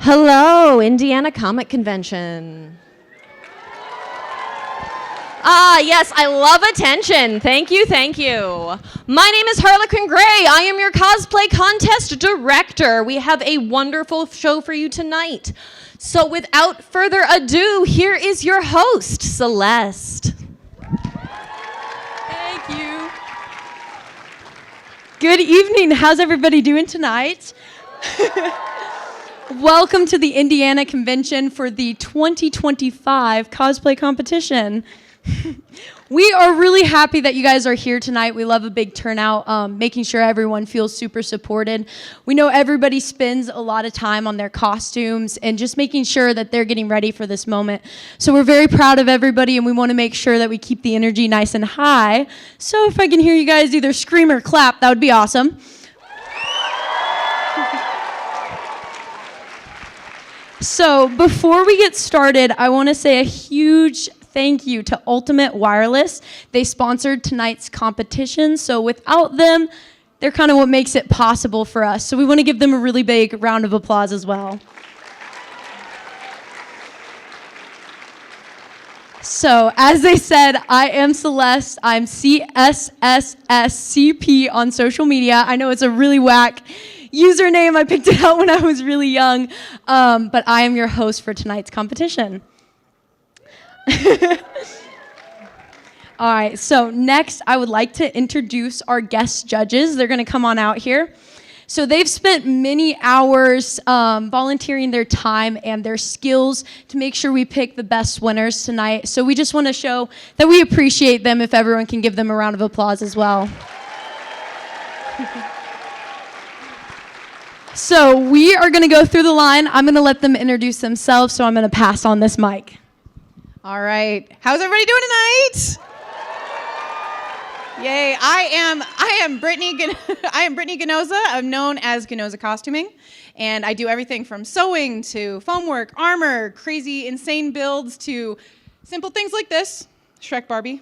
Hello, Indiana Comic Convention. Yes, I love attention. Thank you, thank you. My name is Harlequin Gray. I am your cosplay contest director. We have a wonderful show for you tonight. So without further ado, here is your host, Celeste. Thank you. Good evening. How's everybody doing tonight? Welcome to the Indiana Convention for the 2025 cosplay competition. We are really happy that you guys are here tonight. We love a big turnout, making sure everyone feels super supported. We know everybody spends a lot of time on their costumes and just making sure that they're getting ready for this moment. So we're very proud of everybody, and we want to make sure that we keep the energy nice and high. So if I can hear you guys either scream or clap, that would be awesome. So before we get started, I want to say a huge thank you to Ultimate Wireless. They sponsored tonight's competition, so without them, they're kind of what makes it possible for us. So we want to give them a really big round of applause as well. So, as they said, I am Celeste. I'm CSSSCP on social media. I know it's a really whack username. I picked it out when I was really young, but I am your host for tonight's competition. All right, so next I would like to introduce our guest judges. They're going to come on out here. So they've spent many hours volunteering their time and their skills to make sure we pick the best winners tonight. So we just want to show that we appreciate them, if everyone can give them a round of applause as well. So we are going to go through the line. I'm going to let them introduce themselves, so I'm going to pass on this mic. All right. How's everybody doing tonight? Yay. I am Brittany Ganoza. I'm known as Ganoza Costuming, and I do everything from sewing to foam work, armor, crazy insane builds to simple things like this, Shrek Barbie.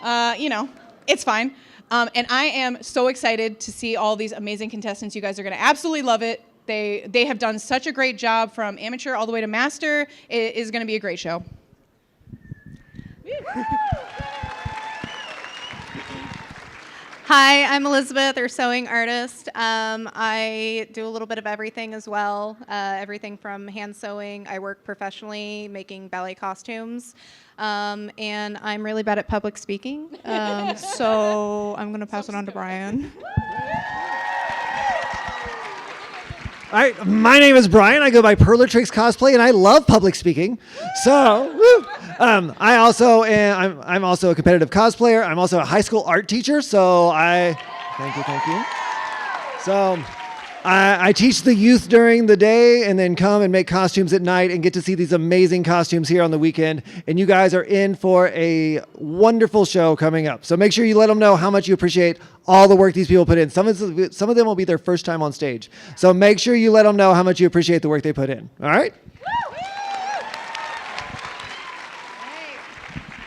It's fine. And I am so excited to see all these amazing contestants. You guys are going to absolutely love it. They have done such a great job from amateur all the way to master. It is going to be a great show. Hi, I'm Elizabeth, or sewing artist. I do a little bit of everything as well, everything from hand sewing. I work professionally making ballet costumes, and I'm really bad at public speaking, so I'm going to pass it on to Brian. All right, my name is Brian. I go by Perlatrix Cosplay, and I love public speaking. So, I'm also a competitive cosplayer. I'm also a high school art teacher. So thank you. So, I teach the youth during the day, and then come and make costumes at night, and get to see these amazing costumes here on the weekend. And you guys are in for a wonderful show coming up. So make sure you let them know how much you appreciate all the work these people put in. Some of them will be their first time on stage. So make sure you let them know how much you appreciate the work they put in. All right?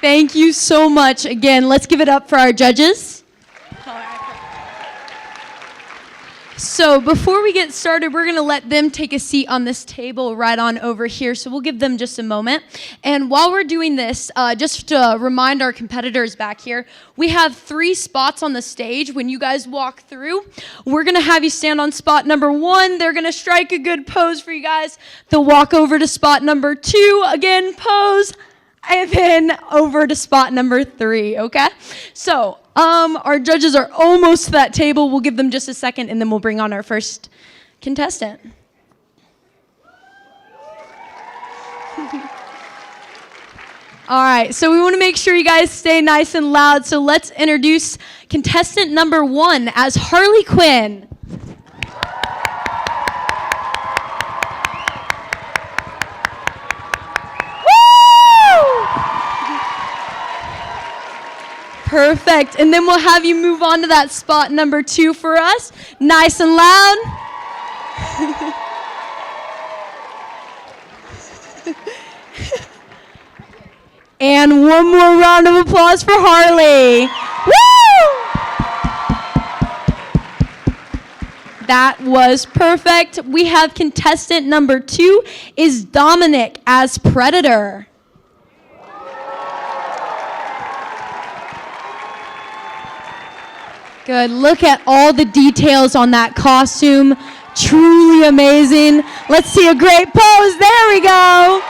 Thank you so much. Again, let's give it up for our judges. So before we get started, we're going to let them take a seat on this table right on over here. So we'll give them just a moment. And while we're doing this, just to remind our competitors back here, we have 3 spots on the stage. When you guys walk through, we're going to have you stand on spot number 1. They're going to strike a good pose for you guys. They'll walk over to spot number 2, again, pose, and then over to spot number 3, okay? So our judges are almost to that table. We'll give them just a second, and then we'll bring on our first contestant. All right, so we want to make sure you guys stay nice and loud. So let's introduce contestant number 1 as Harley Quinn. Perfect. And then we'll have you move on to that spot number 2 for us. Nice and loud. And one more round of applause for Harley. Woo! That was perfect. We have contestant number 2 is Dominic as Predator. Good. Look at all the details on that costume. Truly amazing. Let's see a great pose. There we go.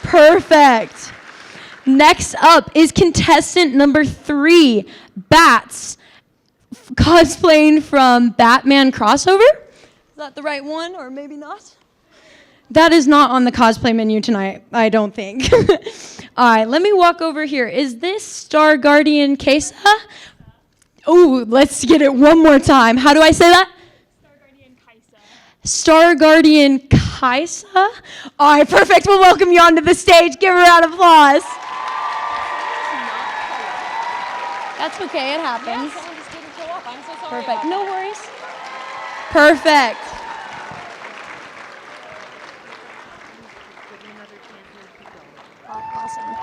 Perfect. Next up is contestant number 3, Bats, cosplaying from Batman crossover. Is that the right one, or maybe not? That is not on the cosplay menu tonight, I don't think. All right, let me walk over here. Is this Star Guardian Kesa? Oh, let's get it one more time. How do I say that? Star Guardian Kaisa? All right, perfect. We'll welcome you onto the stage. Give her a round of applause. That's okay, it happens. Yeah, someone just didn't show up. I'm so sorry. Perfect, about no that. worries. Perfect. Awesome.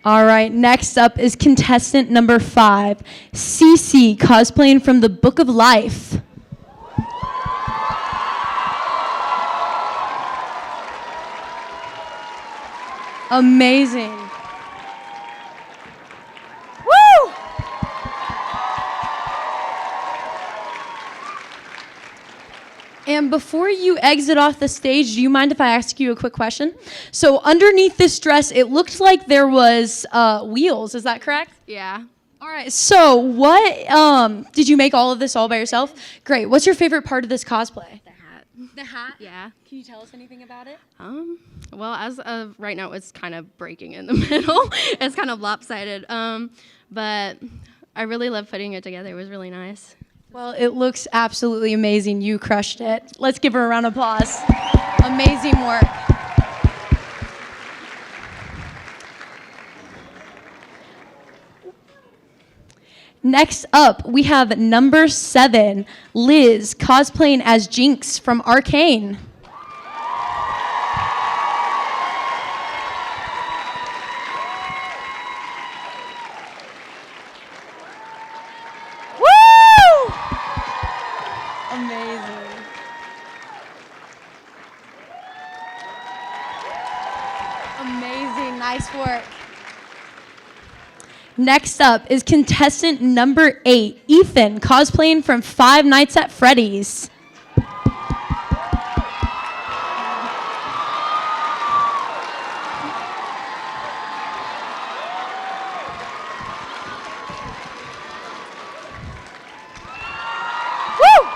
All right, next up is contestant number 5, Cece, cosplaying from the Book of Life. Amazing. Woo! And before you exit off the stage, do you mind if I ask you a quick question? So underneath this dress, it looked like there was wheels. Is that correct? Yeah. All right. So what did you make all of this all by yourself? Great. What's your favorite part of this cosplay? The hat. The hat? Yeah. Can you tell us anything about it? Well, as of right now, it's kind of breaking in the middle. It's kind of lopsided. But I really love putting it together. It was really nice. Well, it looks absolutely amazing. You crushed it. Let's give her a round of applause. Amazing work. Next up, we have number 7, Liz, cosplaying as Jinx from Arcane. Woo! Amazing. Amazing, nice work. Next up is contestant number 8, Ethan, cosplaying from Five Nights at Freddy's. Woo!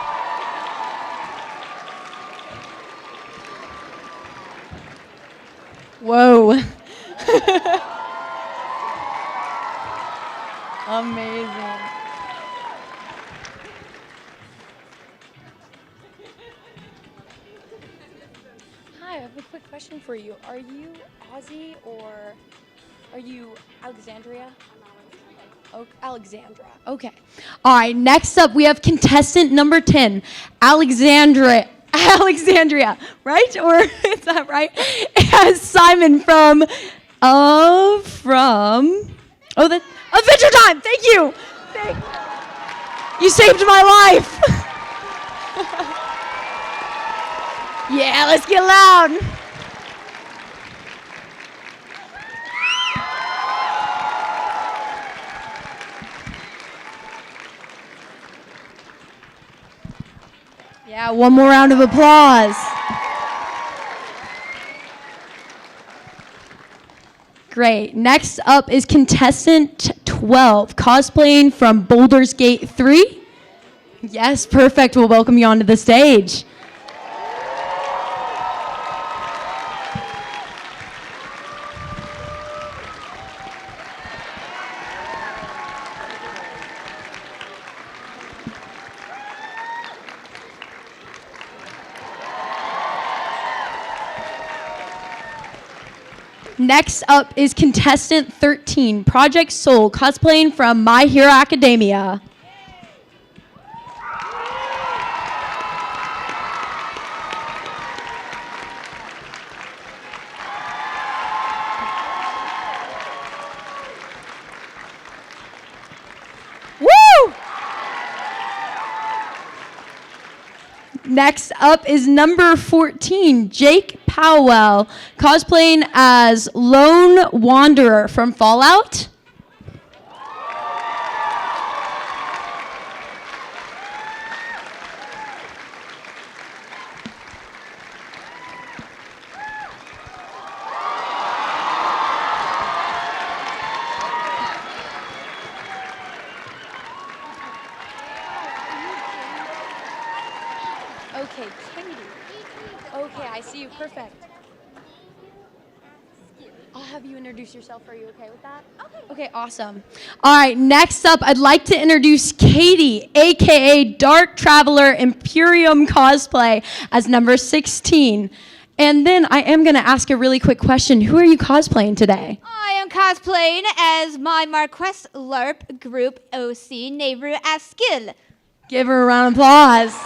Whoa. Amazing. Hi, I have a quick question for you. Are you Aussie or are you Alexandria? Oh, Alexandra. Okay. All right. Next up, we have contestant number 10, Alexandria, right? Or is that right? As Simon from Adventure Time. Thank you. You saved my life. Yeah, let's get loud. Yeah, one more round of applause. Great. Next up is contestant 12, cosplaying from Baldur's Gate 3. Yes, perfect. We'll welcome you onto the stage. Next up is contestant 13, Project Soul, cosplaying from My Hero Academia. Next up is number 14, Jake Powell, cosplaying as Lone Wanderer from Fallout. Okay, Katie. Okay, I see you. Perfect. I'll have you introduce yourself. Are you okay with that? Okay, awesome. All right, next up, I'd like to introduce Katie, aka Dark Traveler Imperium Cosplay, as number 16. And then I am going to ask a really quick question. Who are you cosplaying today? I am cosplaying as my Marquess LARP group OC, Neighbor as Skill. Give her a round of applause.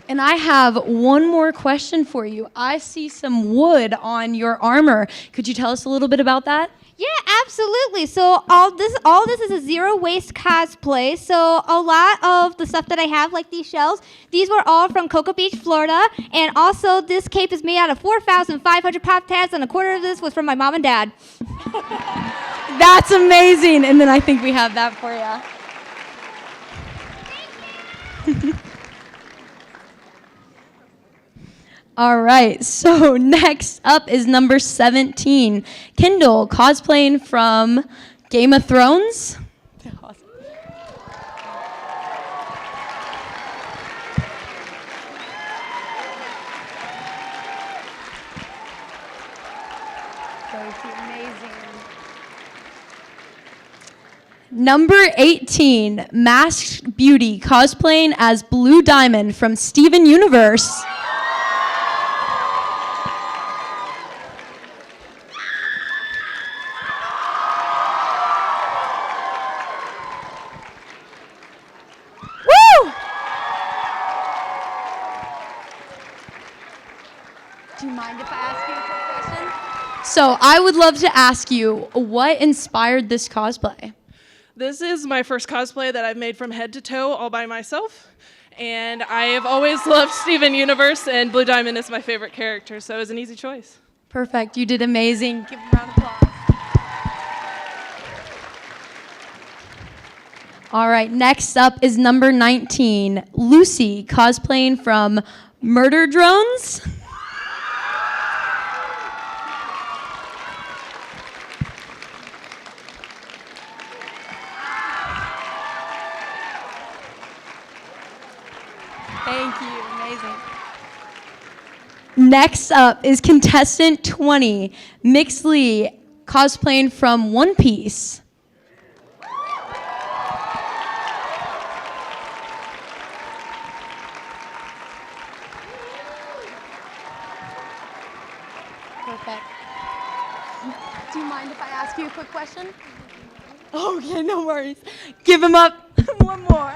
And I have one more question for you. I see some wood on your armor. Could you tell us a little bit about that? Yeah, absolutely. So all this is a zero waste cosplay. So a lot of the stuff that I have, like these shells, these were all from Cocoa Beach, Florida. And also this cape is made out of 4,500 pop tabs, and a quarter of this was from my mom and dad. That's amazing. And then I think we have that for you. All right, so next up is number 17, Kendall, cosplaying from Game of Thrones. Number 18, Masked Beauty, cosplaying as Blue Diamond from Steven Universe. Do you mind if I ask you a quick question? So I would love to ask you, what inspired this cosplay? This is my first cosplay that I've made from head to toe all by myself. And I have always loved Steven Universe, and Blue Diamond is my favorite character, so it was an easy choice. Perfect. You did amazing. Give a round of applause. All right, next up is number 19, Lucy, cosplaying from Murder Drones. Thank you, amazing. Next up is contestant 20, Mix Lee, cosplaying from One Piece. Perfect. Do you mind if I ask you a quick question? Okay, no worries. Give him up. One more.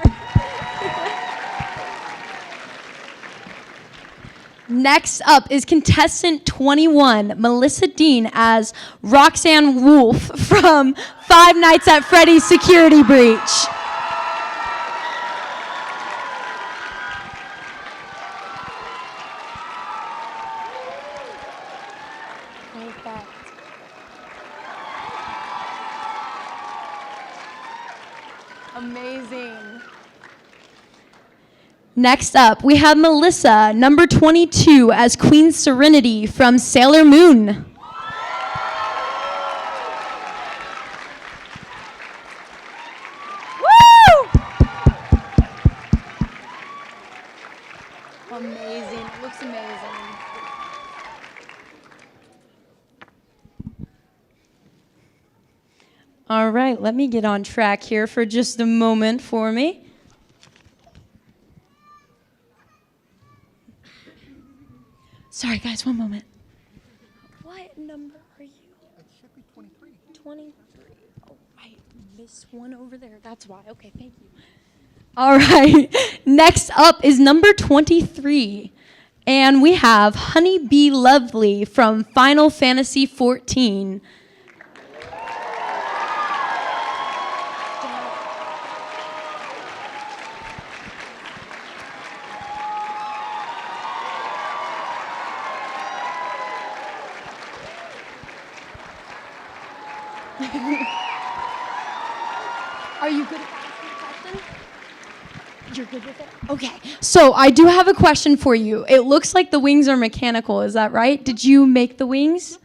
Next up is contestant 21, Melissa Dean, as Roxanne Wolf from Five Nights at Freddy's Security Breach. Perfect. Amazing. Next up, we have Melissa, number 22, as Queen Serenity from Sailor Moon. Woo! Amazing. It looks amazing. All right, let me get on track here for just a moment for me. Sorry, guys, one moment. What number are you? It should be 23. 23. Oh, I missed one over there. That's why. Okay, thank you. All right. Next up is number 23. And we have Honey Bee Lovely from Final Fantasy XIV. Are you good at asking a question? You're good with it? Okay. So I do have a question for you. It looks like the wings are mechanical. Is that right? Did you make the wings?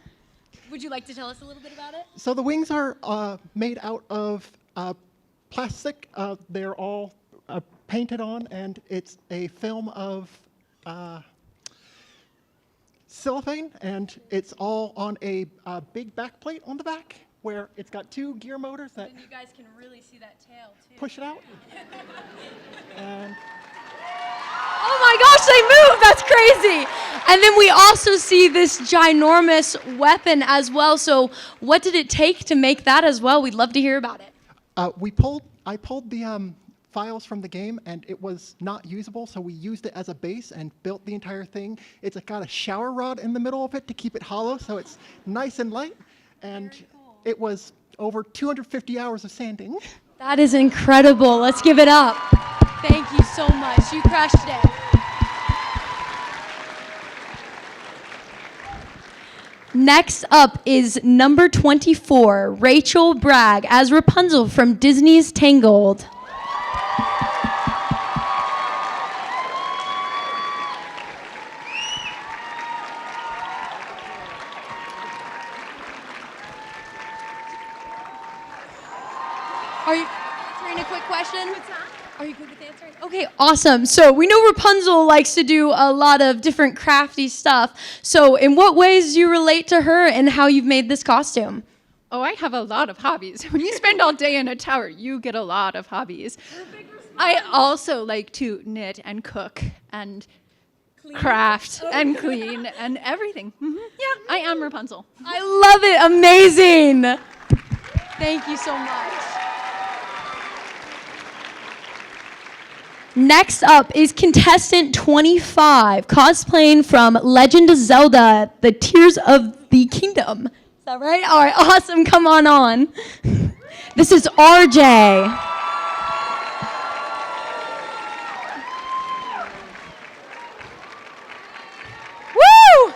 Would you like to tell us a little bit about it? So the wings are made out of plastic. They're all painted on, and it's a film of cellophane, and it's all on a big back plate on the back, where it's got 2 gear motors that And you guys can really see that tail, too. push it out. And Oh my gosh, they move! That's crazy! And then we also see this ginormous weapon as well. So what did it take to make that as well? We'd love to hear about it. I pulled the files from the game, and it was not usable, so we used it as a base and built the entire thing. It's got a shower rod in the middle of it to keep it hollow, so it's nice and light. And it was over 250 hours of sanding. That is incredible. Let's give it up. Thank you so much. You crushed it. Next up is number 24, Rachel Bragg as Rapunzel from Disney's Tangled. Are you answering a quick question? What's that? Are you good with answering? Okay, awesome. So we know Rapunzel likes to do a lot of different crafty stuff. So in what ways do you relate to her and how you've made this costume? Oh, I have a lot of hobbies. When you spend all day in a tower, you get a lot of hobbies. I also like to knit and cook and craft and clean and everything. Yeah, I am Rapunzel. I love it. Amazing. Thank you so much. Next up is contestant 25, cosplaying from Legend of Zelda, The Tears of the Kingdom. Is that right? All right, awesome. Come on. This is RJ. Woo!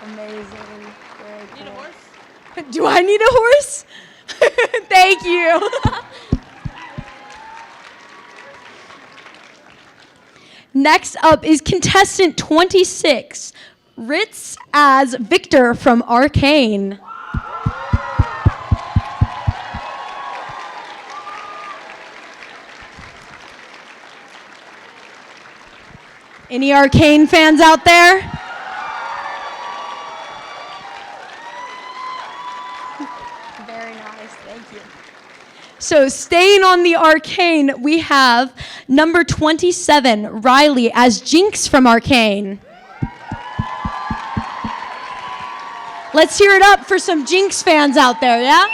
Amazing. Very cool. Need a horse? Do I need a horse? Thank you. Next up is contestant 26, Ritz as Victor from Arcane. Any Arcane fans out there? Very nice, thank you. So staying on the Arcane, we have number 27, Riley as Jinx from Arcane. Let's hear it up for some Jinx fans out there, yeah?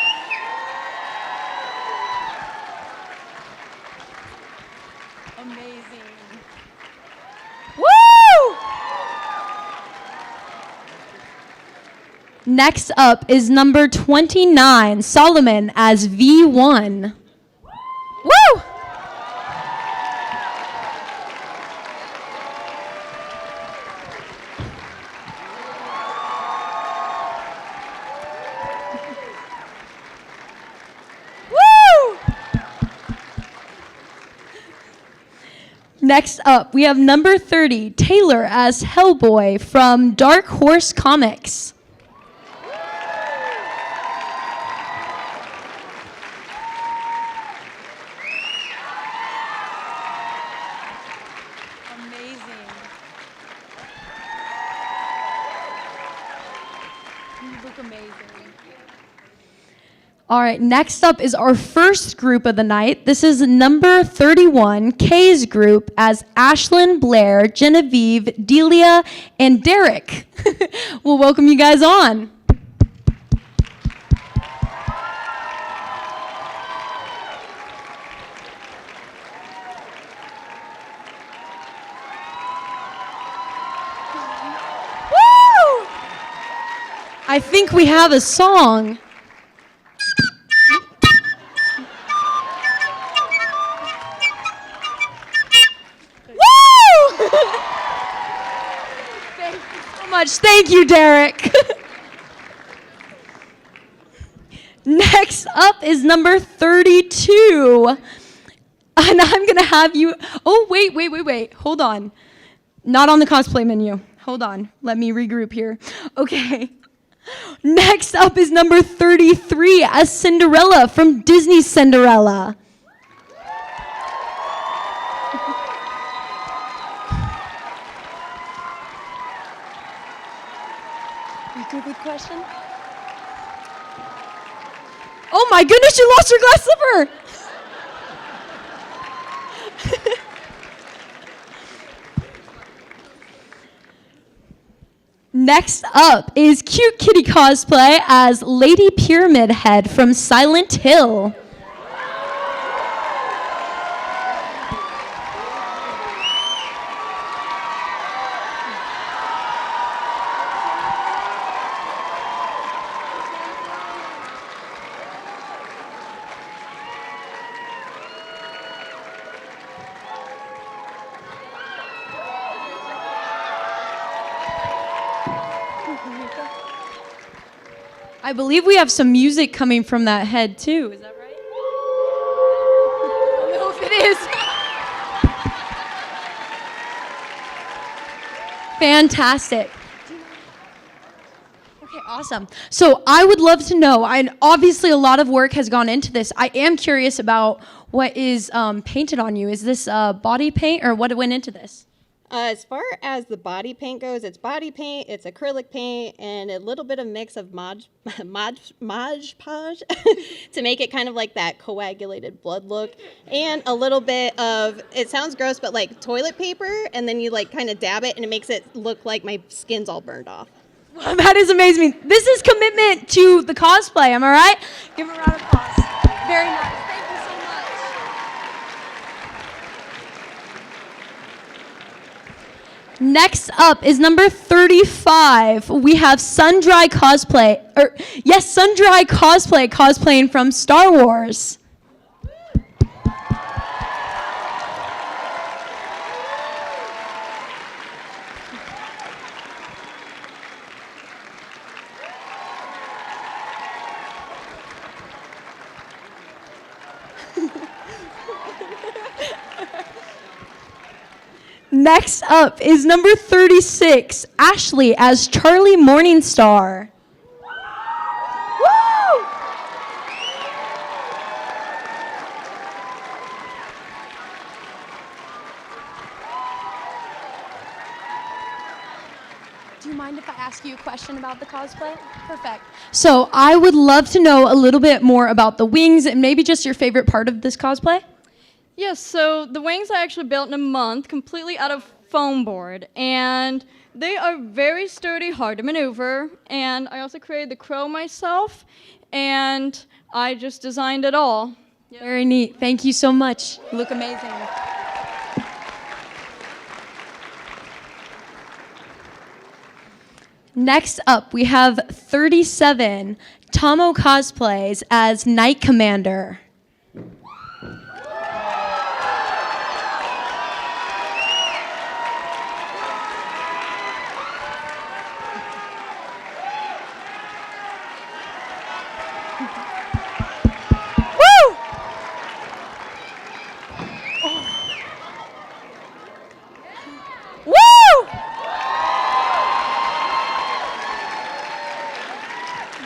Amazing. Woo! Next up is number 29, Solomon as V1. Woo! Woo! Next up, we have number 30, Taylor as Hellboy from Dark Horse Comics. Amazing. You look amazing. All right, next up is our first group of the night. This is number 31, Kay's group, as Ashlyn, Blair, Genevieve, Delia, and Derek. We'll welcome you guys on. I think we have a song. Woo! Thank you so much. Thank you, Derek. Next up is number 32. And I'm going to have you. Oh, wait. Hold on. Not on the cosplay menu. Hold on. Let me regroup here. Okay. Next up is number 33 as Cinderella from Disney's Cinderella. Good question. Oh my goodness, you lost your glass slipper! Next up is Cute Kitty cosplay as Lady Pyramid Head from Silent Hill. I believe we have some music coming from that head too. Is that right? I don't know if it is. Fantastic. Okay, awesome. So I would love to know, and obviously a lot of work has gone into this. I am curious about what is painted on you. Is this body paint or what went into this? As far as the body paint goes, it's body paint, it's acrylic paint, and a little bit of mix of Mod Podge to make it kind of like that coagulated blood look, and a little bit of, it sounds gross, but like toilet paper, and then you like kind of dab it, and it makes it look like my skin's all burned off. Well, that is amazing. This is commitment to the cosplay, am I right? Give a round of applause. Very nice. Thank you so much. Next up is number 35. We have Sundry Cosplay, Sundry Cosplay cosplaying from Star Wars. Next up is number 36, Ashley as Charlie Morningstar. Woo! Do you mind if I ask you a question about the cosplay? Perfect. So I would love to know a little bit more about the wings and maybe just your favorite part of this cosplay. Yes, so the wings I actually built in a month, completely out of foam board, and they are very sturdy, hard to maneuver, and I also created the crow myself, and I just designed it all. Yep. Very neat. Thank you so much. You look amazing. Next up, we have 37, Tomo cosplays as Knight Commander.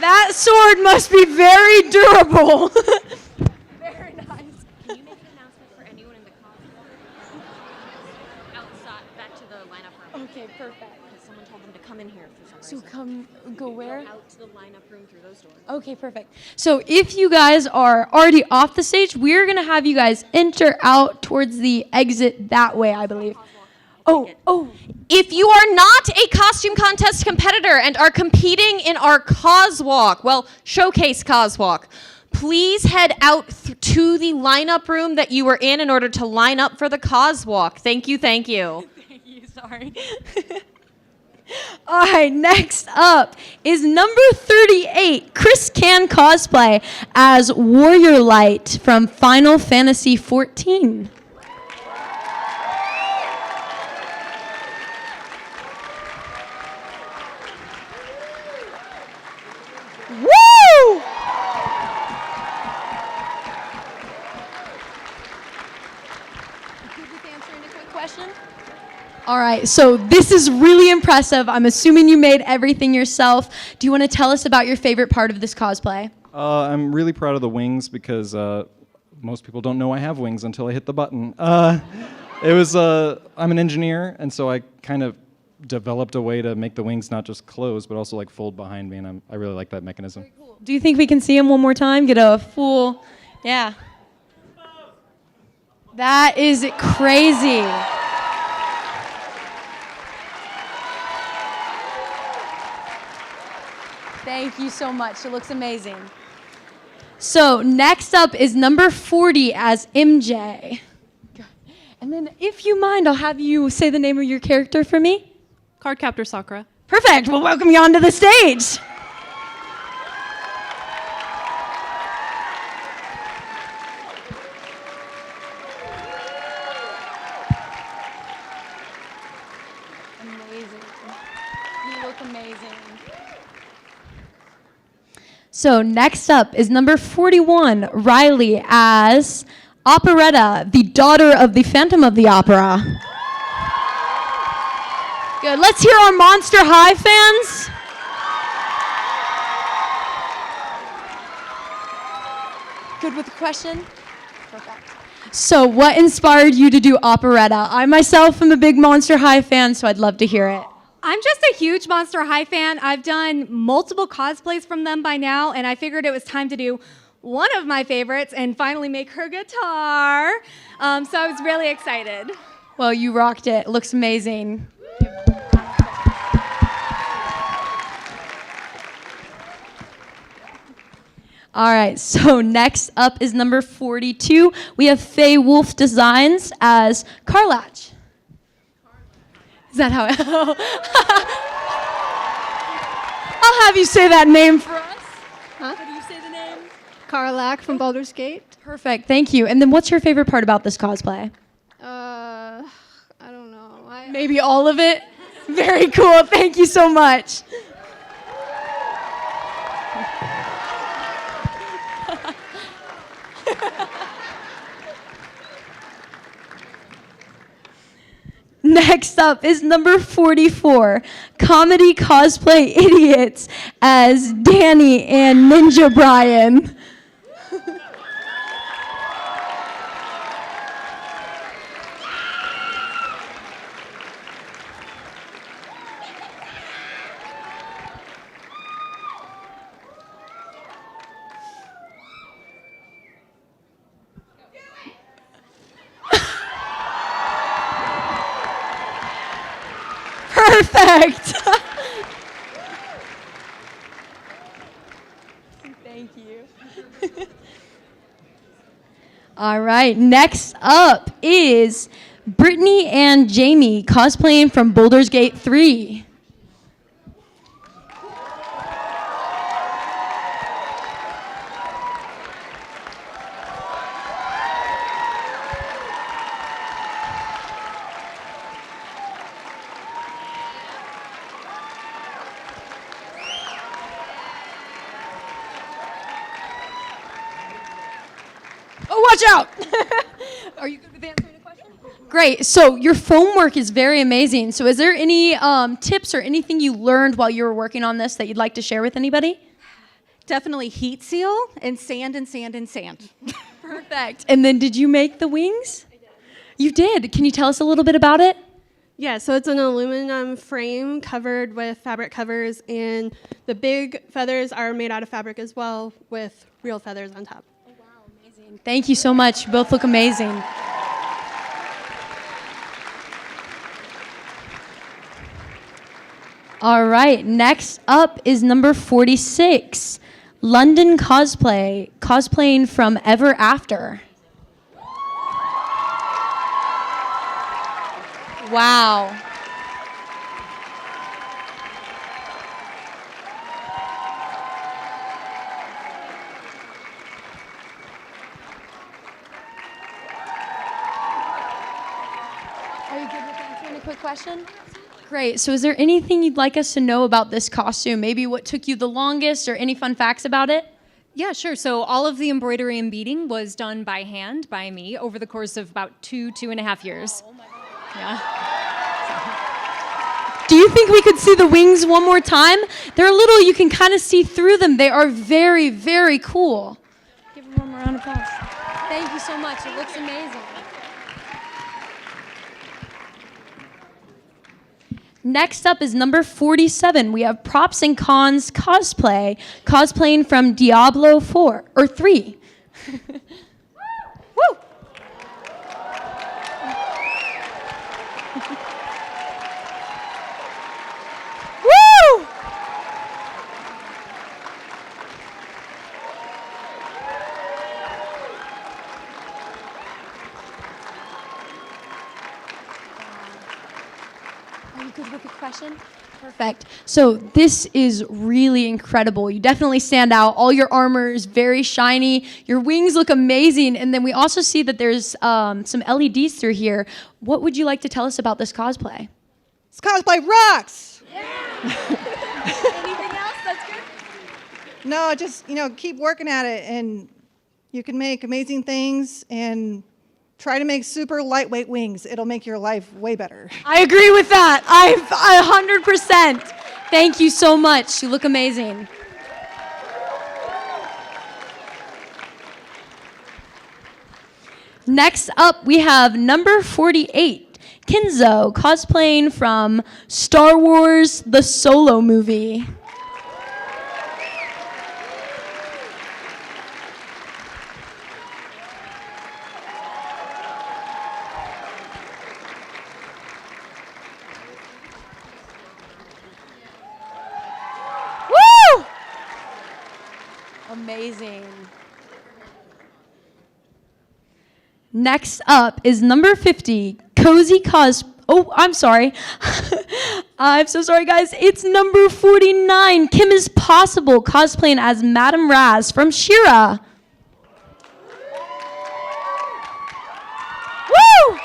That sword must be very durable. Very nice. Can you make an announcement for anyone in the cosplay? Outside, back to the lineup room. Okay, perfect. Because someone told them to come in here for some reason. So go where? Out to the lineup room through those doors. Okay, perfect. So if you guys are already off the stage, we're going to have you guys enter out towards the exit that way, I believe. Oh. If you are not a costume contest competitor and are competing in our Coswalk, showcase Coswalk, please head out to the lineup room that you were in order to line up for the Coswalk. Thank you. Thank you, sorry. All right, next up is number 38, Chris Can Cosplay as Warrior Light from Final Fantasy XIV. Woo! All right, so this is really impressive. I'm assuming you made everything yourself. Do you want to tell us about your favorite part of this cosplay? I'm really proud of the wings because most people don't know I have wings until I hit the button. I'm an engineer, and so I kind of developed a way to make the wings not just close, but also like fold behind me, and I really like that mechanism. Do you think we can see him one more time? Get a full, yeah. That is crazy. Thank you so much. It looks amazing. So next up is number 40 as MJ. And then if you mind, I'll have you say the name of your character for me. Cardcaptor Sakura. Perfect. We'll welcome you onto the stage. Amazing. You look amazing. So next up is number 41, Riley as Operetta, the daughter of the Phantom of the Opera. Good. Let's hear our Monster High fans. Good with the question? Perfect. So what inspired you to do operetta? I myself am a big Monster High fan, so I'd love to hear it. I'm just a huge Monster High fan. I've done multiple cosplays from them by now, and I figured it was time to do one of my favorites and finally make her guitar. So I was really excited. Well, you rocked it. Looks amazing. All right, so next up is number 42. We have Faye Wolf Designs as Carlatch. Is that how I'll have you say that name for us. Huh? How do you say the name? Carlac from Baldur's Gate. Perfect, thank you. And then what's your favorite part about this cosplay? I don't know. Maybe all of it? Very cool, thank you so much. Next up is number 44, Comedy Cosplay Idiots as Danny and Ninja Brian. Perfect. Thank you. All right, next up is Brittany and Jamie cosplaying from Baldur's Gate 3. Oh, watch out! Are you good with answering the question? Great. So your foam work is very amazing. So is there any tips or anything you learned while you were working on this that you'd like to share with anybody? Definitely heat seal and sand and sand and sand. Perfect. And then did you make the wings? I did. You did. Can you tell us a little bit about it? Yeah, so it's an aluminum frame covered with fabric covers, and the big feathers are made out of fabric as well with real feathers on top. Thank you so much. You both look amazing. All right, next up is number 46, London Cosplay, cosplaying from Ever After. Wow. quick question? Great. So is there anything you'd like us to know about this costume? Maybe what took you the longest or any fun facts about it? Yeah, sure. So all of the embroidery and beading was done by hand by me over the course of about 2.5 years. Oh my God. Yeah. Do you think we could see the wings one more time? They're a little, you can kind of see through them. They are very, very cool. Give them one more round of applause. Thank you so much. It looks amazing. Next up is number 47. We have Props and Cons Cosplay, cosplaying from Diablo 4, or 3. Woo! Woo! Are you good with the question? Perfect. So this is really incredible. You definitely stand out. All your armor is very shiny. Your wings look amazing. And then we also see that there's some LEDs through here. What would you like to tell us about this cosplay? This cosplay rocks! Anything else? That's good. No, just, keep working at it and you can make amazing things and try to make super lightweight wings. It'll make your life way better. I agree with that. I 100%. Thank you so much. You look amazing. Next up, we have number 48, Kinzo, cosplaying from Star Wars, the Solo movie. Woo! Amazing. Next up is number 50, Cozy Cos. Oh, I'm sorry. I'm so sorry, guys. It's number 49, Kim is Possible, cosplaying as Madame Raz from She-Ra. Woo!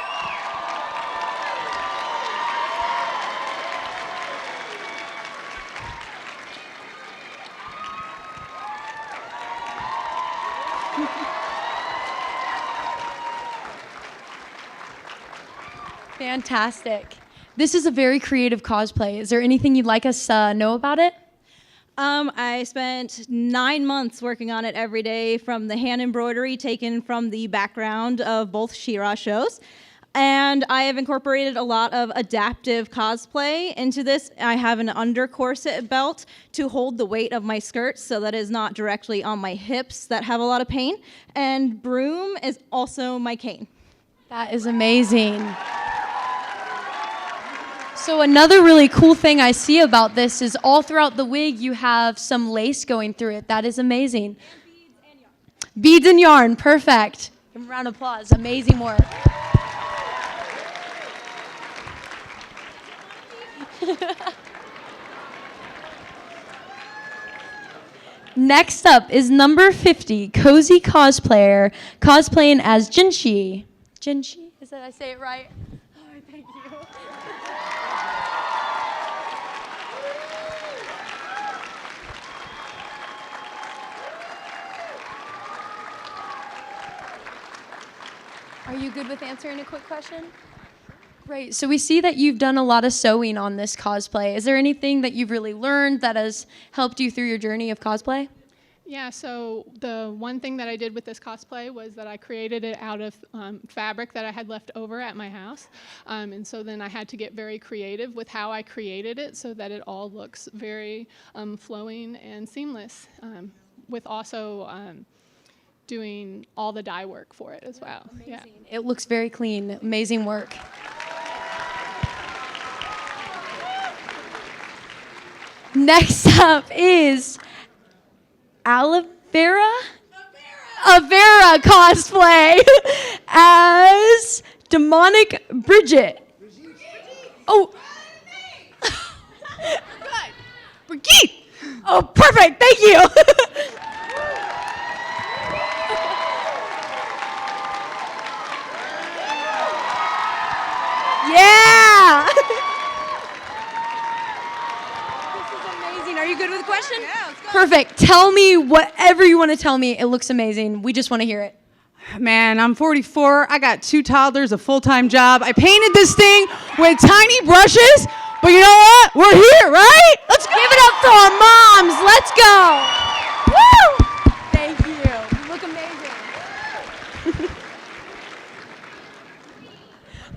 Fantastic. This is a very creative cosplay. Is there anything you'd like us to know about it? I spent 9 months working on it every day, from the hand embroidery taken from the background of both She-Ra shows. And I have incorporated a lot of adaptive cosplay into this. I have an under corset belt to hold the weight of my skirts so that it is not directly on my hips that have a lot of pain. And broom is also my cane. That is amazing. So another really cool thing I see about this is all throughout the wig you have some lace going through it. That is amazing. Beads and yarn, perfect. Give them a round of applause. Amazing work. Next up is number 50, Cozy Cosplayer, cosplaying as Jinshi. Jinshi? Is that I say it right? Oh, thank you. Are you good with answering a quick question? Great. So we see that you've done a lot of sewing on this cosplay. Is there anything that you've really learned that has helped you through your journey of cosplay? Yeah, so the one thing that I did with this cosplay was that I created it out of fabric that I had left over at my house. And so then I had to get very creative with how I created it so that it all looks very flowing and seamless, with also doing all the dye work for it as well. Amazing. Yeah. It looks very clean. Amazing work. Next up is Avera cosplay as demonic Bridget. Oh. Brigitte. Oh, perfect. Thank you. Yeah. Good with the question? Yeah, let's go. Perfect. Tell me whatever you want to tell me. It looks amazing. We just want to hear it. Man, I'm 44. I got 2 toddlers, a full-time job. I painted this thing with tiny brushes, but you know what? We're here, right? Let's give it up for our moms. Let's go. Woo! Thank you. You look amazing.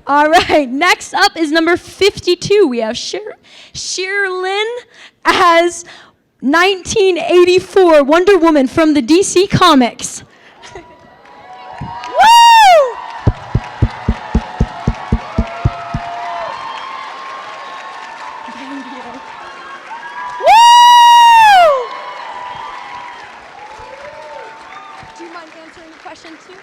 All right. Next up is number 52. We have Sherilyn as 1984 Wonder Woman from the DC Comics. Woo! Thank you. Woo! Do you mind answering the question too?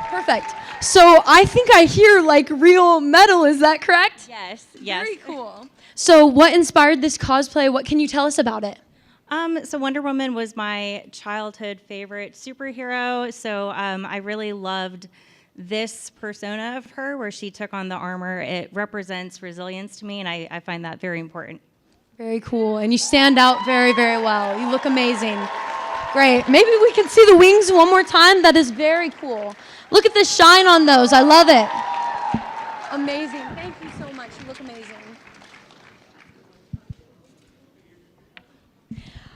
Perfect. So I think I hear like real metal, is that correct? Yes. Very cool. So what inspired this cosplay? What can you tell us about it? So Wonder Woman was my childhood favorite superhero. So I really loved this persona of her where she took on the armor. It represents resilience to me, and I find that very important. Very cool. And you stand out very, very well. You look amazing. Great. Maybe we can see the wings one more time. That is very cool. Look at the shine on those. I love it. Amazing. Thank you so much. You look amazing.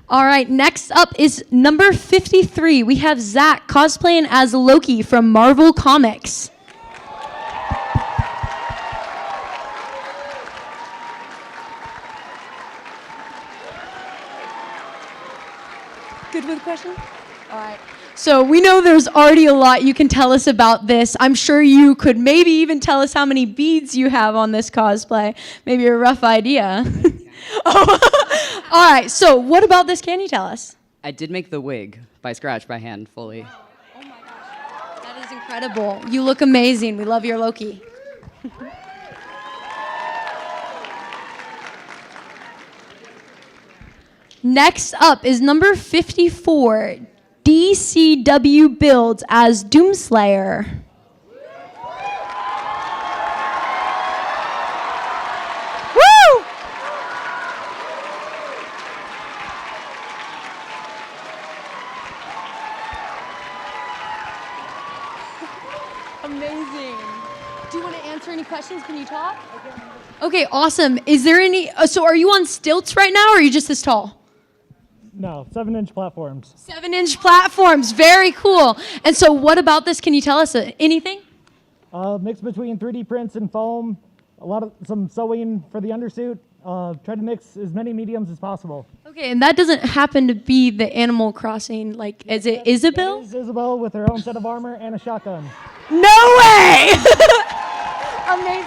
All right, next up is number 53. We have Zach cosplaying as Loki from Marvel Comics. Good with the question? All right. So we know there's already a lot you can tell us about this. I'm sure you could maybe even tell us how many beads you have on this cosplay. Maybe a rough idea. Oh. All right, so what about this can you tell us? I did make the wig by scratch, by hand, fully. Oh my gosh, that is incredible. You look amazing. We love your Loki. Next up is number 54, DCW Builds as Doomslayer. Woo! Amazing. Do you want to answer any questions? Can you talk? Okay, awesome. Is there any, so are you on stilts right now or are you just this tall? No, 7-inch platforms. 7-inch platforms, very cool. And so what about this? Can you tell us anything? Mix between 3D prints and foam, some sewing for the undersuit. Try to mix as many mediums as possible. Okay, and that doesn't happen to be the Animal Crossing, like, is it Isabel? It is Isabel with her own set of armor and a shotgun. No way! Amazing.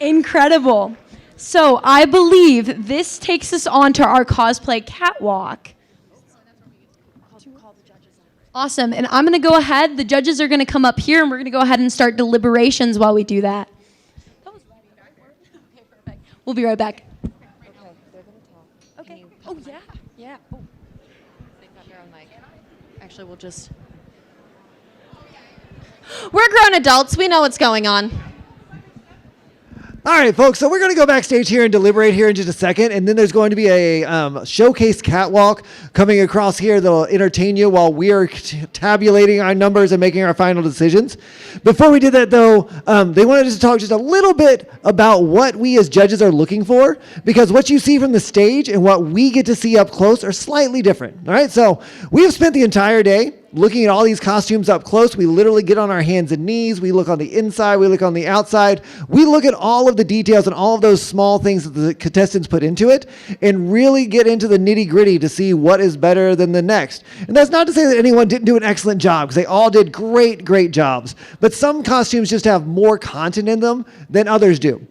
Incredible. So I believe this takes us on to our cosplay catwalk. Awesome. And I'm going to go ahead. The judges are going to come up here, and we're going to go ahead and start deliberations while we do that. Okay, perfect. We'll be right back. Okay. Oh, yeah. Yeah. Oh. They've got their own mic. Actually, we'll just... We're grown adults. We know what's going on. All right, folks, so we're going to go backstage here and deliberate here in just a second, and then there's going to be a showcase catwalk coming across here that'll entertain you while we are tabulating our numbers and making our final decisions. Before we did that, though, they wanted us to talk just a little bit about what we as judges are looking for, because what you see from the stage and what we get to see up close are slightly different. All right, so we have spent the entire day looking at all these costumes up close. We literally get on our hands and knees. We look on the inside. We look on the outside. We look at all of the details and all of those small things that the contestants put into it and really get into the nitty gritty to see what is better than the next. And that's not to say that anyone didn't do an excellent job, because they all did great, great jobs. But some costumes just have more content in them than others do.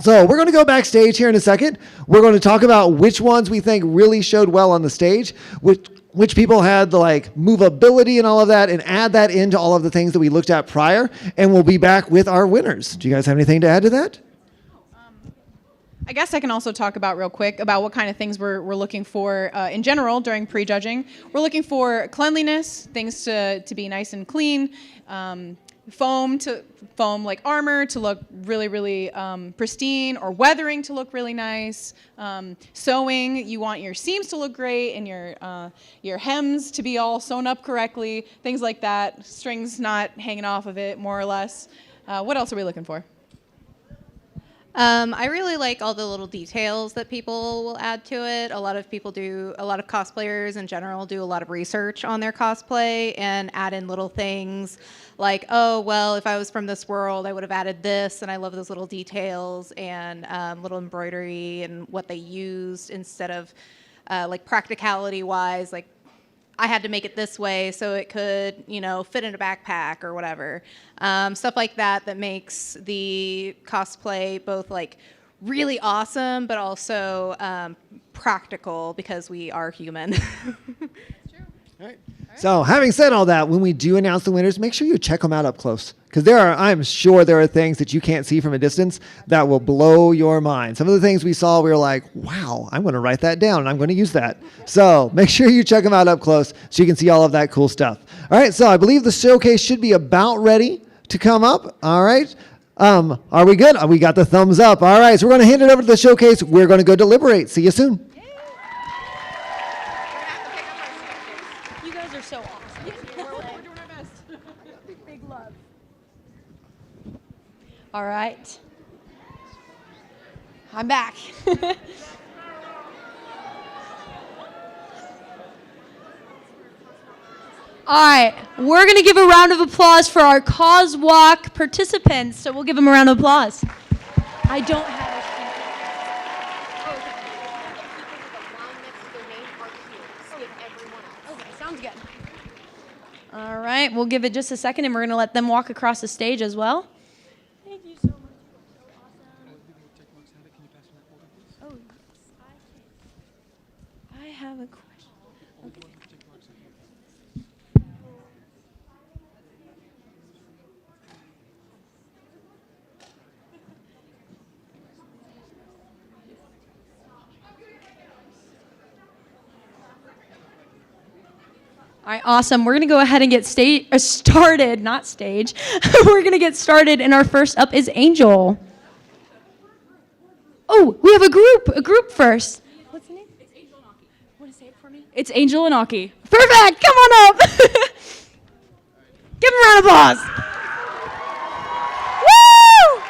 So we're going to go backstage here in a second. We're going to talk about which ones we think really showed well on the stage, which people had the movability and all of that, and add that into all of the things that we looked at prior, and we'll be back with our winners. Do you guys have anything to add to that? I guess I can also talk about real quick about what kind of things we're looking for in general during prejudging. We're looking for cleanliness, things to be nice and clean, foam like armor to look really, really pristine, or weathering to look really nice. Sewing, you want your seams to look great and your hems to be all sewn up correctly, things like that. Strings not hanging off of it, more or less. What else are we looking for? I really like all the little details that people will add to it. A lot of cosplayers in general do a lot of research on their cosplay and add in little things like, oh, well, if I was from this world, I would have added this, and I love those little details and little embroidery and what they used instead of like practicality-wise, like I had to make it this way so it could, fit in a backpack or whatever. Stuff like that makes the cosplay both like really awesome, but also practical because we are human. So having said all that, when we do announce the winners, make sure you check them out up close. Because I'm sure there are things that you can't see from a distance that will blow your mind. Some of the things we saw, we were like, wow, I'm going to write that down and I'm going to use that. So make sure you check them out up close so you can see all of that cool stuff. All right, so I believe the showcase should be about ready to come up. All right. Are we good? We got the thumbs up. All right, so we're going to hand it over to the showcase. We're going to go deliberate. See you soon. You guys are so awesome. We're doing our best. Big love. All right. I'm back. All right, we're going to give a round of applause for our Coswalk participants. So we'll give them a round of applause. I don't have a Okay, sounds good. All right, we'll give it just a second, and we're going to let them walk across the stage as well. Thank you so much. Oh, yes, I have a question. Okay. All right, awesome. We're going to go ahead and get started, not stage. We're going to get started, and our first up is Angel. Oh, we have a group first. What's the name? It's Angel and Aki. Want to say it for me? It's Angel and Aki. Perfect. Come on up. Give them a round of applause. Woo!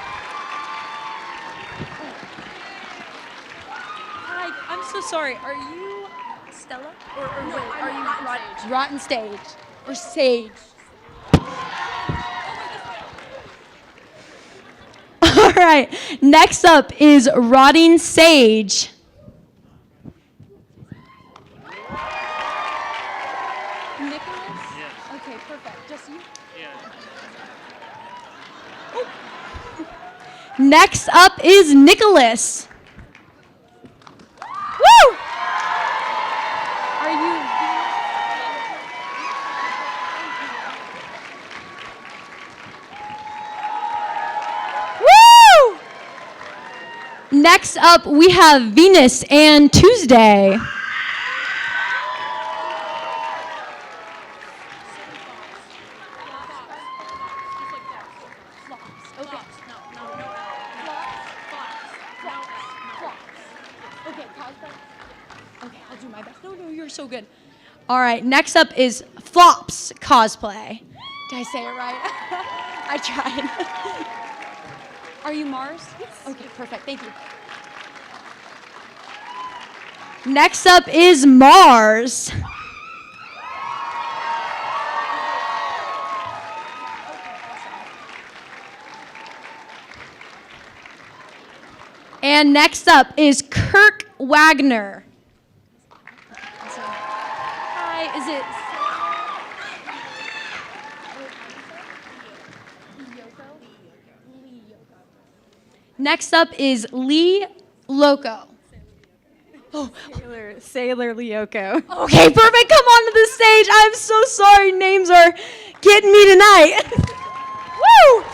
Hi, I'm so sorry. Are you Stella? Or no, wait, are you Rotten Stage? Or Sage? All right. Next up is Rotting Sage. Nicholas? Yeah. Okay, perfect. Just you? Yeah. Oh. Next up is Nicholas. Woo! Are you? Woo! Next up, we have Venus and Tuesday. So good. All right, next up is Flops Cosplay. Did I say it right? I tried. Are you Mars? Yes. Okay, perfect. Thank you. Next up is Mars. And next up is Kirk Wagner. Is it? Next up is Lee Loco. Oh, Sailor Lyoko. Okay, perfect. Come on to the stage. I'm so sorry. Names are getting me tonight. Woo!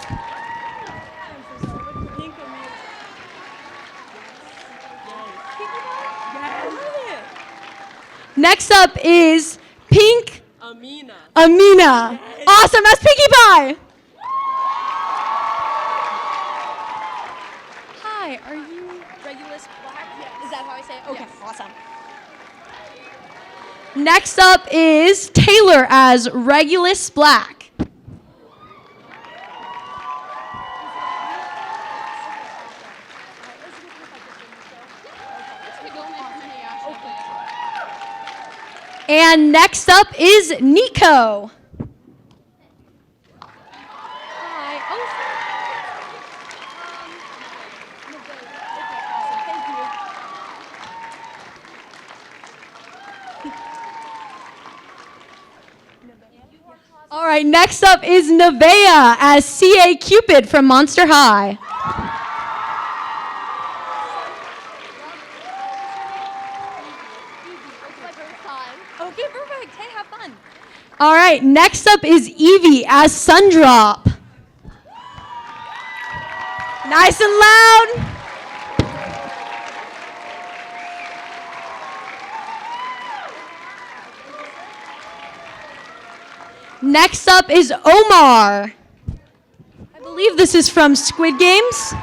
Next up is Pink Amina. Yes. Awesome. That's Pinkie Pie. Okay, awesome. Next up is Taylor as Regulus Black. And next up is Nico. All right, next up is Nevaeh as C.A. Cupid from Monster High. Okay, perfect. Hey, have fun. All right, next up is Evie as Sundrop. Nice and loud. Next up is Omar. I believe this is from Squid Games.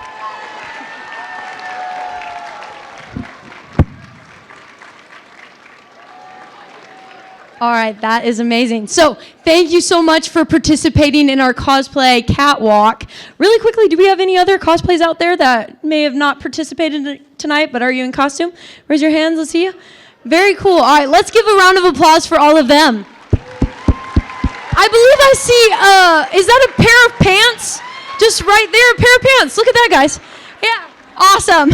All right, that is amazing. So thank you so much for participating in our cosplay catwalk. Really quickly, do we have any other cosplays out there that may have not participated tonight, but are you in costume? Raise your hands, let's see you. Very cool. All right, let's give a round of applause for all of them. I believe I see, is that a pair of pants? Just right there, a pair of pants. Look at that, guys. Yeah, awesome.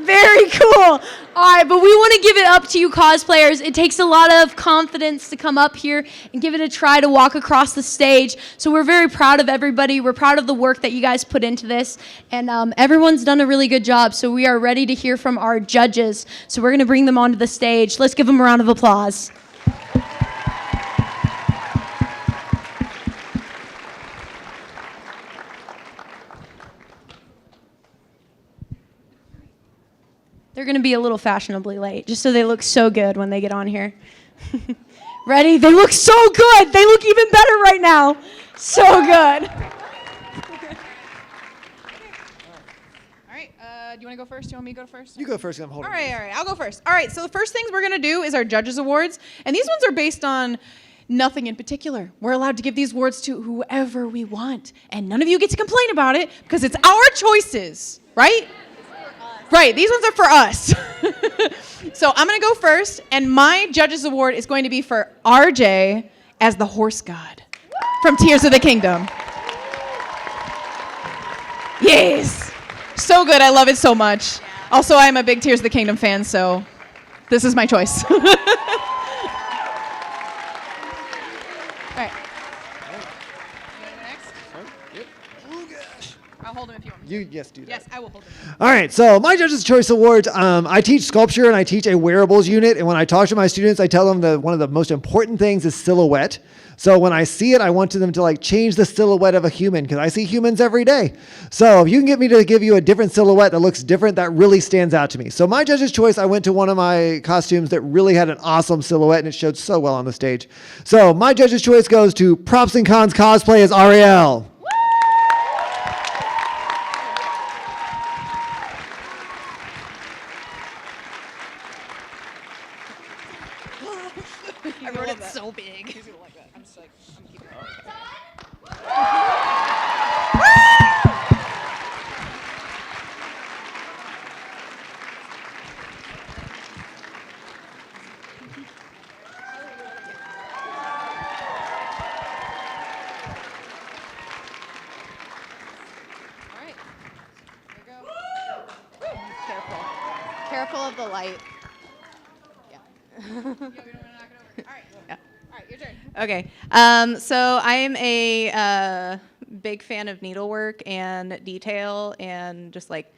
Very cool. All right, but we want to give it up to you cosplayers. It takes a lot of confidence to come up here and give it a try to walk across the stage. So we're very proud of everybody. We're proud of the work that you guys put into this. And everyone's done a really good job. So we are ready to hear from our judges. So we're going to bring them onto the stage. Let's give them a round of applause. They're going to be a little fashionably late, just so they look so good when they get on here. Ready? They look so good. They look even better right now. So good. All right, do you want to go first? Do you want me to go first? You go first. I'm holding. All right, I'll go first. All right, so the first things we're going to do is our Judges Awards, and these ones are based on nothing in particular. We're allowed to give these awards to whoever we want, and none of you get to complain about it because it's our choices, right? Right, these ones are for us. So I'm going to go first, and my Judges Award is going to be for RJ as the Horse God from Tears of the Kingdom. Yes. So good. I love it so much. Also, I'm a big Tears of the Kingdom fan, so this is my choice. All right. I'll hold him if you want me. Yes, do that. Yes, I will hold him. All right, so my Judges' Choice Awards, I teach sculpture and I teach a wearables unit. And when I talk to my students, I tell them that one of the most important things is silhouette. So when I see it, I want them to like change the silhouette of a human because I see humans every day. So if you can get me to give you a different silhouette that looks different, that really stands out to me. So my Judges' Choice, I went to one of my costumes that really had an awesome silhouette and it showed so well on the stage. So my Judges' Choice goes to Props and Cons Cosplay as Ariel. I wrote it so big. He's gonna like that. I'm just like, I'm keeping it. All right. Here we go. Careful. Careful of the light. Your turn. Okay. So I am a big fan of needlework and detail and just like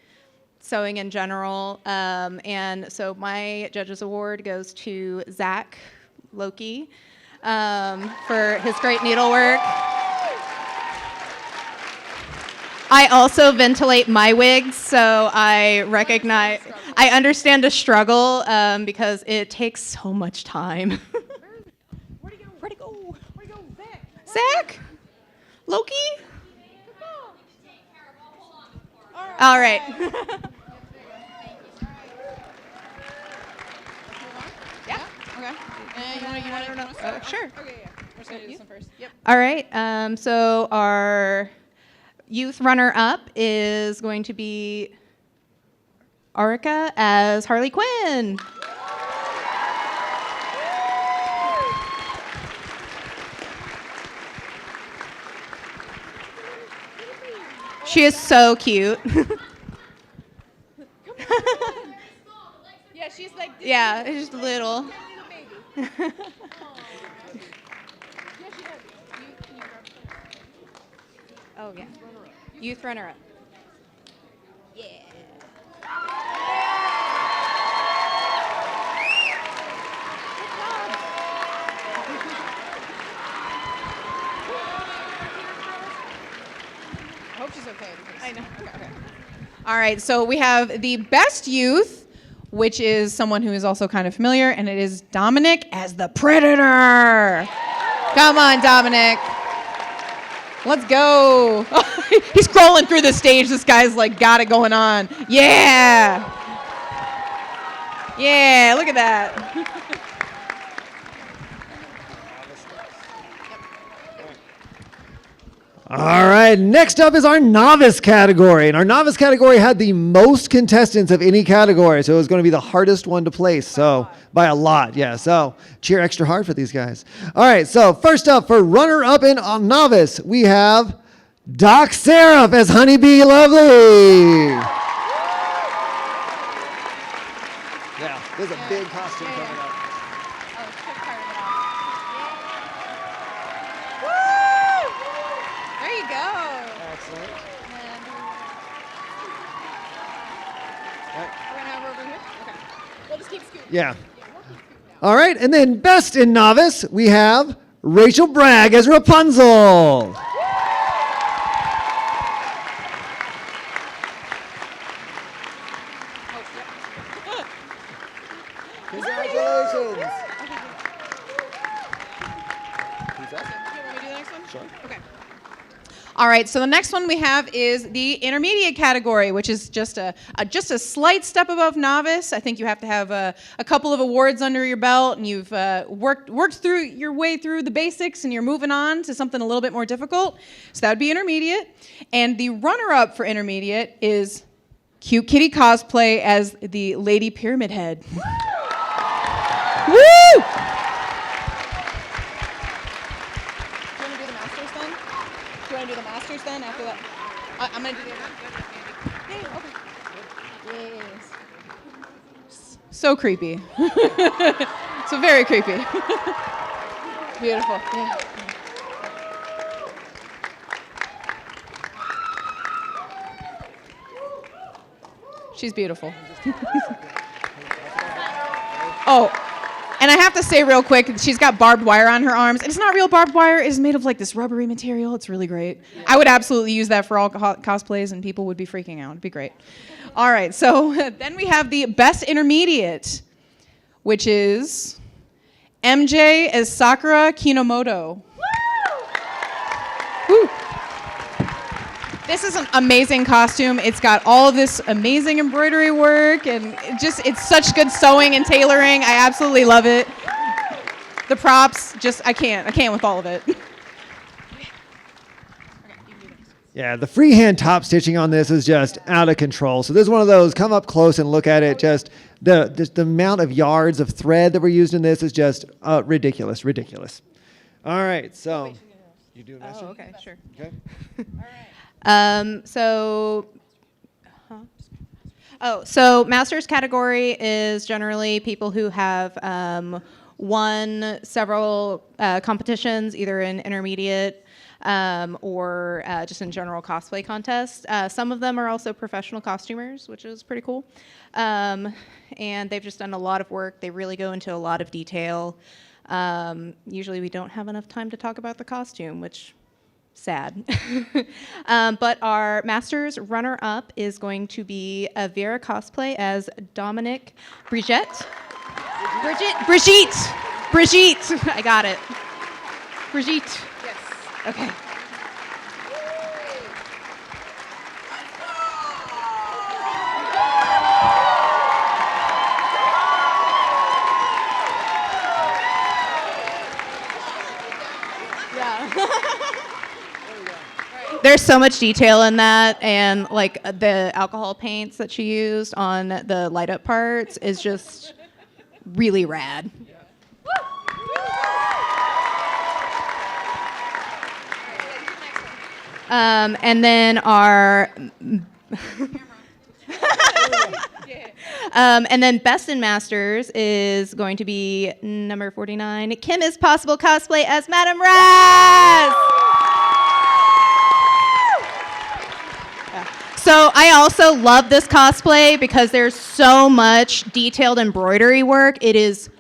sewing in general. And so my Judges Award goes to Zach Loki for his great needlework. I also ventilate my wigs, so I understand the struggle because it takes so much time. Where'd he go? Zach? Loki? All right. Sure. Okay, yeah. We're just gonna do this one first. Yep. All right. So our youth runner-up is going to be Arica as Harley Quinn. She is so cute. Yeah, she's like. Yeah, it's just little. Oh yeah. Youth runner-up. Yeah. I hope she's okay. I know. Okay. All right, so we have the best youth, which is someone who is also kind of familiar, and it is Dominic as the Predator. Come on, Dominic. Let's go. He's crawling through the stage. This guy's like got it going on. Yeah. Yeah, look at that. All right, next up is our novice category. And our novice category had the most contestants of any category, so it was going to be the hardest one to place. So, by a lot, yeah. So, cheer extra hard for these guys. All right, so first up for runner-up in novice, we have Doc Seraph as Honeybee Lovely. Yeah, there's a big costume coming up. There you go. Excellent. We're gonna have her over here. Okay. We'll just keep scooting. Yeah. All right, and then best in novice, we have Rachel Bragg as Rapunzel. Congratulations. Okay. All right, so the next one we have is the intermediate category, which is just a slight step above novice. I think you have to have a couple of awards under your belt, and you've worked through your way through the basics, and you're moving on to something a little bit more difficult. So that would be intermediate. And the runner-up for intermediate is Cute Kitty Cosplay as the Lady Pyramid Head. Woo! Do you want to do the masters then after that? I'm going to do the Hey, okay. Yes. So creepy. So very creepy. Beautiful. Yeah. She's beautiful. Oh, and I have to say real quick, she's got barbed wire on her arms. And it's not real barbed wire. It's made of like this rubbery material. It's really great. I would absolutely use that for all cosplays, and people would be freaking out. It'd be great. All right, so then we have the best intermediate, which is MJ as Sakura Kinomoto. Woo! This is an amazing costume. It's got all of this amazing embroidery work, and it's such good sewing and tailoring. I absolutely love it. The props, I can't with all of it. Yeah, the freehand top stitching on this is just out of control. So this is one of those, come up close and look at it. Just the amount of yards of thread that were used in this is just ridiculous. All right, so you do a master? Oh, okay, sure. Okay. So masters category is generally people who have won several competitions, either in intermediate or just in general cosplay contests. Some of them are also professional costumers, which is pretty cool. And they've just done a lot of work. They really go into a lot of detail. Usually we don't have enough time to talk about the costume, which sad. But our Masters runner-up is going to be a Vera cosplay as Dominic Brigitte. Brigitte. I got it. Brigitte. Yes. Okay. there's so much detail in that, and like the alcohol paints that she used on the light up parts is just really rad. And then our and then Best in Masters is going to be number 49. Kim is Possible Cosplay as Madame Raz. So I also love this cosplay because there's so much detailed embroidery work. It is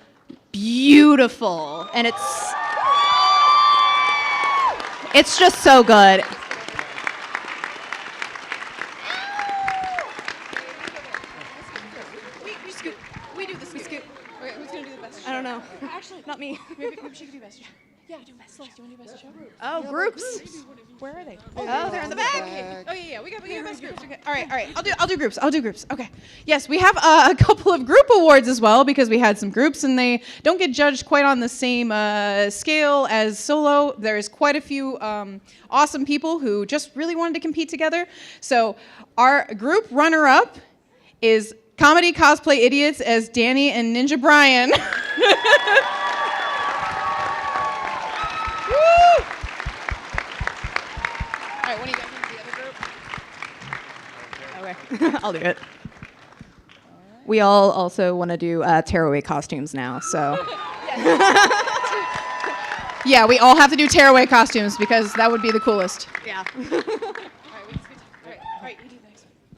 beautiful, and it's just so good. We do this. We scoot. Okay, who's gonna do the best? I don't know. Actually, not me. Maybe she could do best. Yeah, do best. Do you want to do best show? Oh, groups. Where are they? Oh, they're in the back. Oh yeah. We got best groups. Okay. All right. I'll do groups. Okay. Yes, we have a couple of group awards as well because we had some groups and they don't get judged quite on the same scale as solo. There's quite a few awesome people who just really wanted to compete together. So our group runner-up is Comedy Cosplay Idiots as Danny and Ninja Brian. Woo! All right, when are you guys going to the other group? Okay, I'll do it. We all also want to do tearaway costumes now, so. Yeah, we all have to do tearaway costumes because that would be the coolest. Yeah.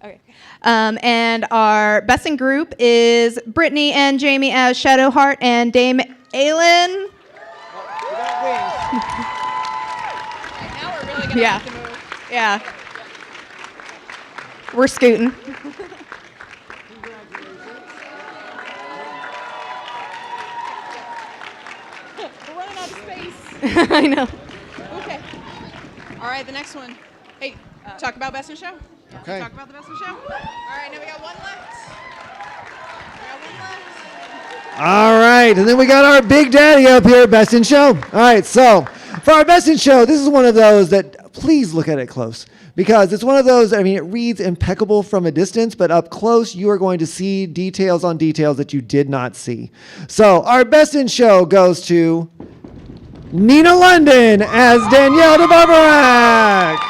Okay. And our best in group is Brittany and Jamie as Shadowheart and Dame Aylin. Now we're really gonna have to move. Yeah. We're scooting. We're running out of space. I know. Okay. All right, the next one. Hey, talk about best in show. Okay. Talk about the best in show. All right, now we got one left. All right, and then we got our big daddy up here, Best in Show. All right, so for our Best in Show, this is one of those that please look at it close because it's one of those, I mean, it reads impeccable from a distance, but up close, you are going to see details on details that you did not see. So our Best in Show goes to Nina London as Danielle de Barbarac.